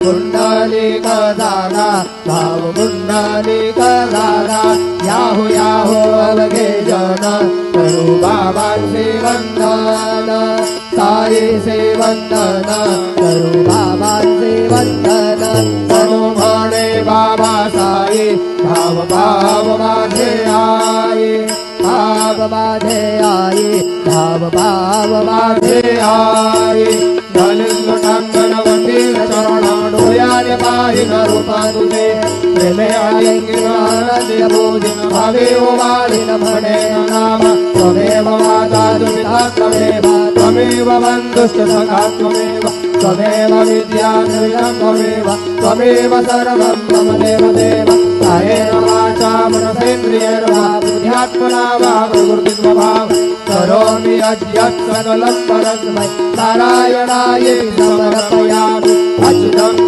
पुंडलिक दादा भाव पुंडलिक दादा याहो याहो अवघे जन करू बाबांचे वंदन साई से वंदन करू बाबांचे वंदन तनु म्हणे बाबा साई भाव भाव माझे आई भाव माझे आई भाव भाव माझे आई धनुष्टांगण वंदील चरण डोळ्याने पाहिन रूपा तुझे प्रेमे आलिंगिन बोधिन भावे ओवाळीन म्हणे नाम त्वमेव माता दुहिता त्वमेव बंधुश्च सखा त्वमेव विद्या त्वमेव त्वमेव सर्वं मम देव कायेन वाचा मनसेन्द्रियैर्वा बुद्ध्यात्मना वा प्रकृतिस्वभाव करोमि यद्यत् सकलं परस्मै नारायणाय समर्पयामि अच्युतम्।